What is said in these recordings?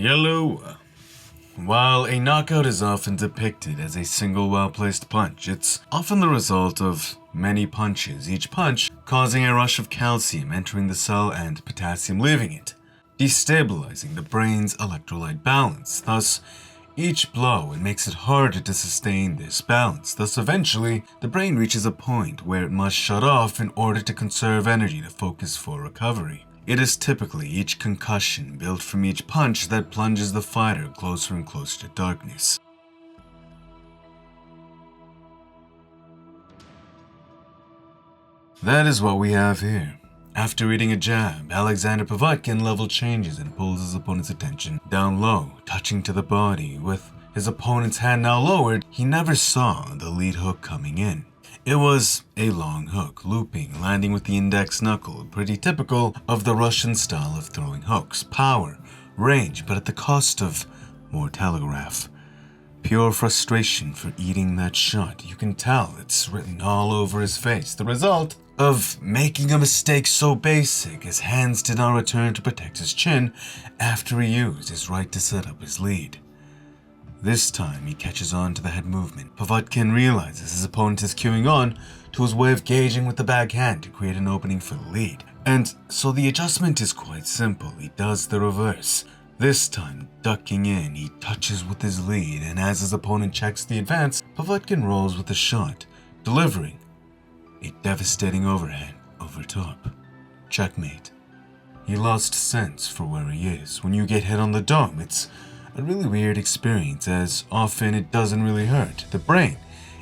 Hello. While a knockout is often depicted as a single well-placed punch, it's often the result of many punches, each punch causing a rush of calcium entering the cell and potassium leaving it, destabilizing the brain's electrolyte balance. Thus, each blow makes it harder to sustain this balance. Thus, eventually, the brain reaches a point where it must shut off in order to conserve energy to focus for recovery. It is typically each concussion built from each punch that plunges the fighter closer and closer to darkness. That is what we have here. After eating a jab, Alexander Povetkin level changes and pulls his opponent's attention down low, touching to the body. With his opponent's hand now lowered, he never saw the lead hook coming in. It was a long hook, looping, landing with the index knuckle, pretty typical of the Russian style of throwing hooks. Power, range, but at the cost of more telegraph. Pure frustration for eating that shot. You can tell it's written all over his face. The result of making a mistake so basic, his hands did not return to protect his chin after he used his right to set up his lead. This time, he catches on to the head movement. Povetkin realizes his opponent is queuing on to his way of gauging with the backhand to create an opening for the lead. And so the adjustment is quite simple. He does the reverse. This time, ducking in, he touches with his lead, and as his opponent checks the advance, Povetkin rolls with the shot, delivering a devastating overhand over top. Checkmate. He lost sense for where he is. When you get hit on the dome, it's a really weird experience, as often it doesn't really hurt. The brain,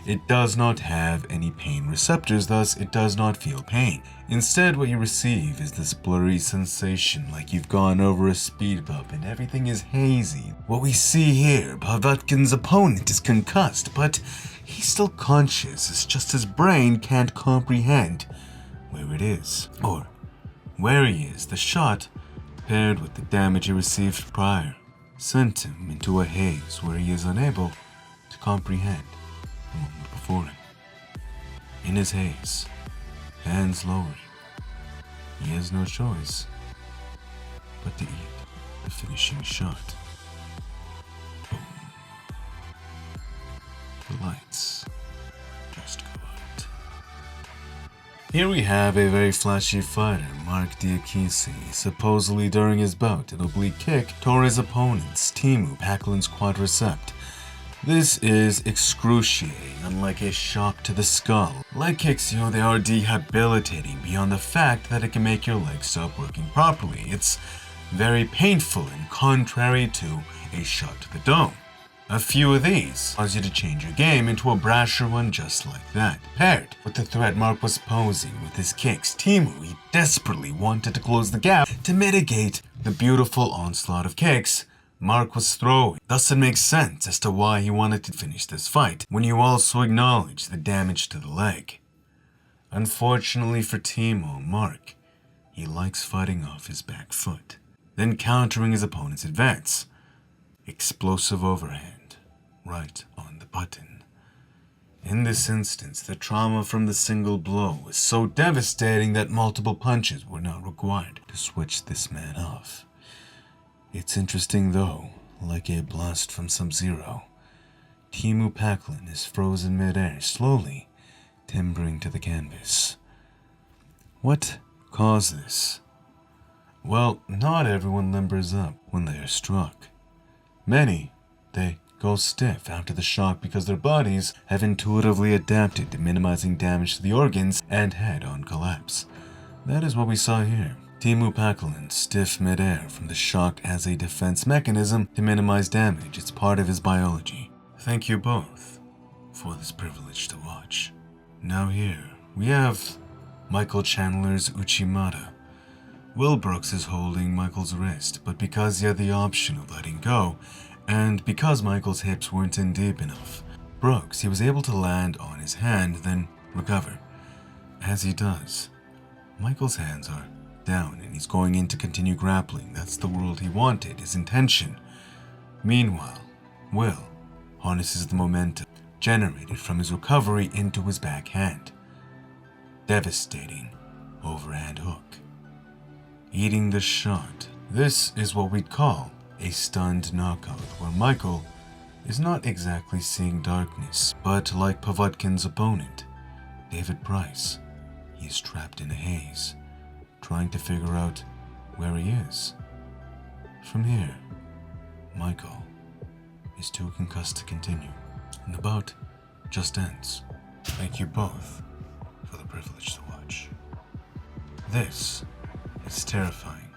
it does not have any pain receptors, thus it does not feel pain. Instead, what you receive is this blurry sensation like you've gone over a speed bump and everything is hazy. What we see here, Povetkin's opponent is concussed, but he's still conscious. It's just his brain can't comprehend where it is, or where he is. The shot, paired with the damage he received prior, sent him into a haze where he is unable to comprehend the moment before him. In his haze, hands lowering, he has no choice but to eat the finishing shot. Boom. The lights just go out. Here we have a very flashy fighter, Mark Diakisi. Supposedly during his bout, an oblique kick tore his opponent's, Teemu Packlin's quadriceps. This is excruciating, unlike a shock to the skull. Leg kicks, they are debilitating beyond the fact that it can make your legs stop working properly. It's very painful and contrary to a shot to the dome. A few of these cause you to change your game into a brasher one just like that. Paired with the threat Mark was posing with his kicks, Teemu, he desperately wanted to close the gap to mitigate the beautiful onslaught of kicks Mark was throwing. Thus it makes sense as to why he wanted to finish this fight, when you also acknowledge the damage to the leg. Unfortunately for Teemu, Mark, he likes fighting off his back foot, then countering his opponent's advance. Explosive overhand, right on the button. In this instance, the trauma from the single blow was so devastating that multiple punches were not required to switch this man off. It's interesting though, like a blast from Sub-Zero, Teemu Packlin is frozen mid-air, slowly timbering to the canvas. What caused this? Well, not everyone limbers up when they are struck. Many, they go stiff after the shock because their bodies have intuitively adapted to minimizing damage to the organs and head-on collapse. That is what we saw here. Teemu Packlin, stiff mid-air from the shock as a defense mechanism to minimize damage. It's part of his biology. Thank you both for this privilege to watch. Now here, we have Michael Chandler's Uchimata. Will Brooks is holding Michael's wrist, but because he had the option of letting go, and because Michael's hips weren't in deep enough, Brooks, he was able to land on his hand, then recover. As he does, Michael's hands are down and he's going in to continue grappling. That's the world he wanted, his intention. Meanwhile, Will harnesses the momentum generated from his recovery into his backhand. Devastating overhand hook. Eating the shot. This is what we'd call a stunned knockout where Michael is not exactly seeing darkness, but like Povetkin's opponent, David Price, he is trapped in a haze, trying to figure out where he is. From here, Michael is too concussed to continue, and the bout just ends. Thank you both for the privilege to watch. This is terrifying.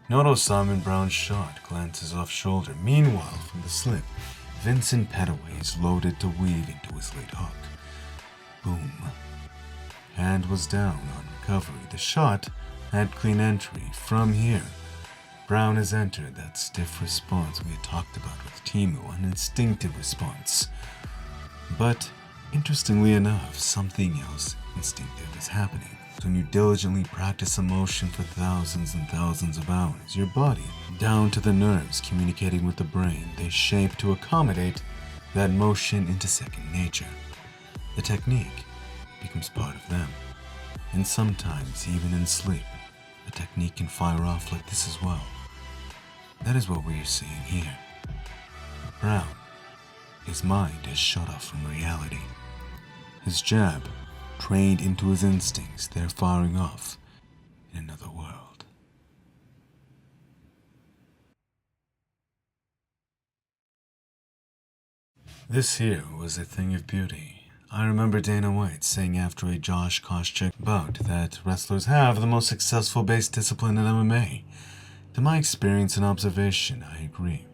Noto Simon Brown's shot glances off shoulder. Meanwhile, from the slip, Vincent Petaway is loaded to weave into his late hook. Boom. Hand was down on recovery. The shot had clean entry. From here, Brown has entered that stiff response we had talked about with Timu, an instinctive response. But, interestingly enough, something else instinctive is happening. When you diligently practice a motion for thousands and thousands of hours, your body, down to the nerves communicating with the brain, they shape to accommodate that motion into second nature. The technique becomes part of them. And sometimes, even in sleep, a technique can fire off like this as well. That is what we are seeing here. Brown, his mind is shut off from reality. His jab, trained into his instincts, they're firing off in another world. This here was a thing of beauty. I remember Dana White saying after a Josh Koscheck bout that wrestlers have the most successful base discipline in MMA. To my experience and observation, I agree.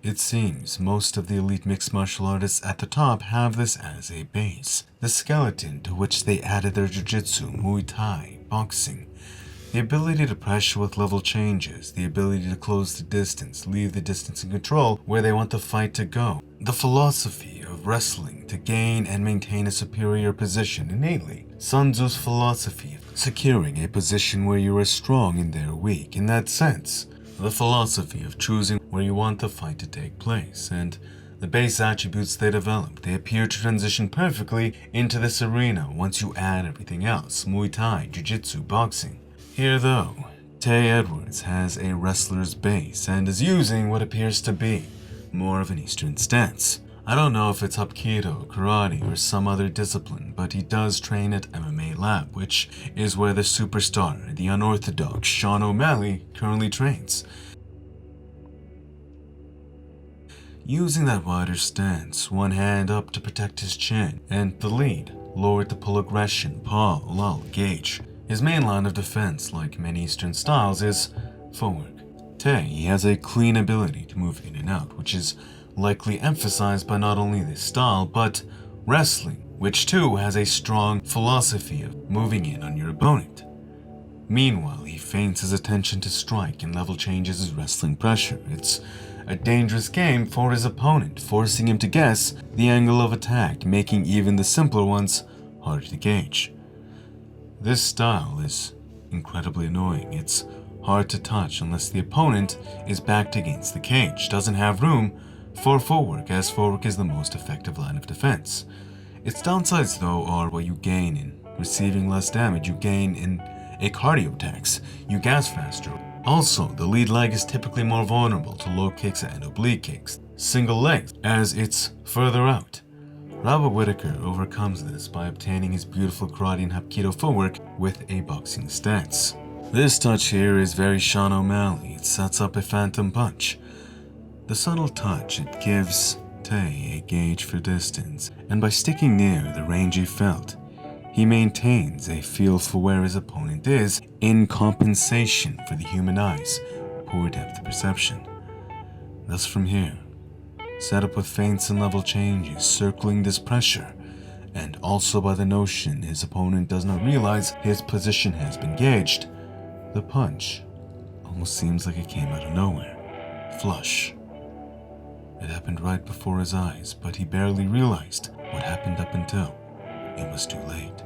It seems most of the elite mixed martial artists at the top have this as a base, the skeleton to which they added their jiu-jitsu, Muay Thai, boxing, the ability to pressure with level changes, the ability to close the distance, leave the distance and control where they want the fight to go, the philosophy of wrestling to gain and maintain a superior position innately, Sun Tzu's philosophy of securing a position where you are strong and they're weak, in that sense. The philosophy of choosing where you want the fight to take place, and the base attributes they develop. They appear to transition perfectly into this arena once you add everything else, Muay Thai, Jiu-Jitsu, boxing. Here though, Tay Edwards has a wrestler's base and is using what appears to be more of an Eastern stance. I don't know if it's Hapkido, karate, or some other discipline, but he does train at MMA Lab, which is where the superstar, the unorthodox Sean O'Malley, currently trains. Using that wider stance, one hand up to protect his chin, and the lead, lowered to pull aggression, paw, lull, gauge. His main line of defense, like many Eastern styles, is footwork. Tay, he has a clean ability to move in and out, which is likely emphasized by not only this style, but wrestling, which too has a strong philosophy of moving in on your opponent. Meanwhile, he feints his attention to strike and level changes his wrestling pressure. It's a dangerous game for his opponent, forcing him to guess the angle of attack, making even the simpler ones harder to gauge. This style is incredibly annoying. It's hard to touch unless the opponent is backed against the cage, doesn't have room for footwork, as footwork is the most effective line of defense. Its downsides, though, are what you gain in receiving less damage, you gain in a cardio tax, you gas faster. Also, the lead leg is typically more vulnerable to low kicks and oblique kicks, single legs, as it's further out. Robert Whittaker overcomes this by obtaining his beautiful karate and Hapkido footwork with a boxing stance. This touch here is very Sean O'Malley. It sets up a phantom punch. The subtle touch, it gives Tay a gauge for distance, and by sticking near the range he felt, he maintains a feel for where his opponent is in compensation for the human eye's poor depth of perception. Thus from here, set up with feints and level changes, circling this pressure, and also by the notion his opponent does not realize his position has been gauged, the punch almost seems like it came out of nowhere. Flush. It happened right before his eyes, but he barely realized what happened up until it was too late.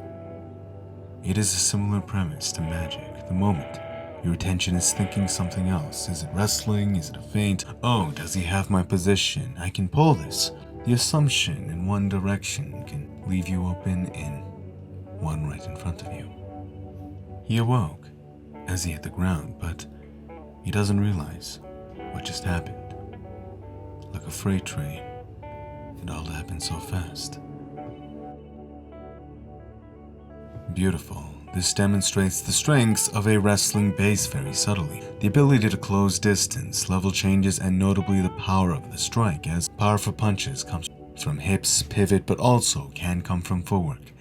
It is a similar premise to magic. The moment your attention is thinking something else. Is it wrestling? Is it a feint? Oh, does he have my position? I can pull this. The assumption in one direction can leave you open in one right in front of you. He awoke as he hit the ground, but he doesn't realize what just happened. Like a freight train. It all happened so fast. Beautiful. This demonstrates the strengths of a wrestling base very subtly. The ability to close distance, level changes, and notably the power of the strike, as powerful punches come from hips, pivot, but also can come from footwork.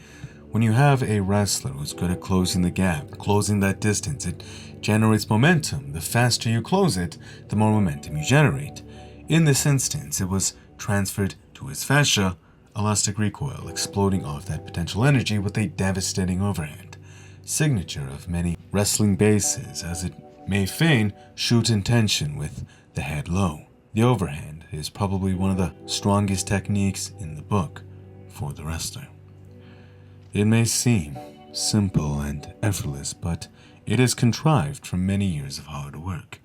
When you have a wrestler who's good at closing the gap, closing that distance, it generates momentum. The faster you close it, the more momentum you generate. In this instance, it was transferred to his fascia, elastic recoil, exploding off that potential energy with a devastating overhand. Signature of many wrestling bases, as it may feign shoot intention with the head low. The overhand is probably one of the strongest techniques in the book for the wrestler. It may seem simple and effortless, but it is contrived from many years of hard work.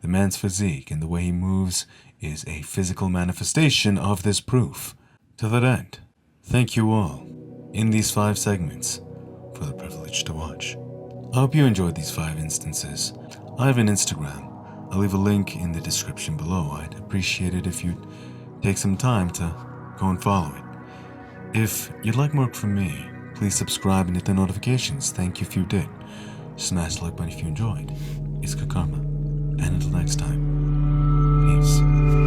The man's physique and the way he moves is a physical manifestation of this proof. To that end, thank you all, in these 5 segments, for the privilege to watch. I hope you enjoyed these 5 instances. I have an Instagram. I'll leave a link in the description below. I'd appreciate it if you'd take some time to go and follow it. If you'd like more from me, please subscribe and hit the notifications. Thank you if you did. Smash the like button if you enjoyed. It's good karma. And until next time, peace.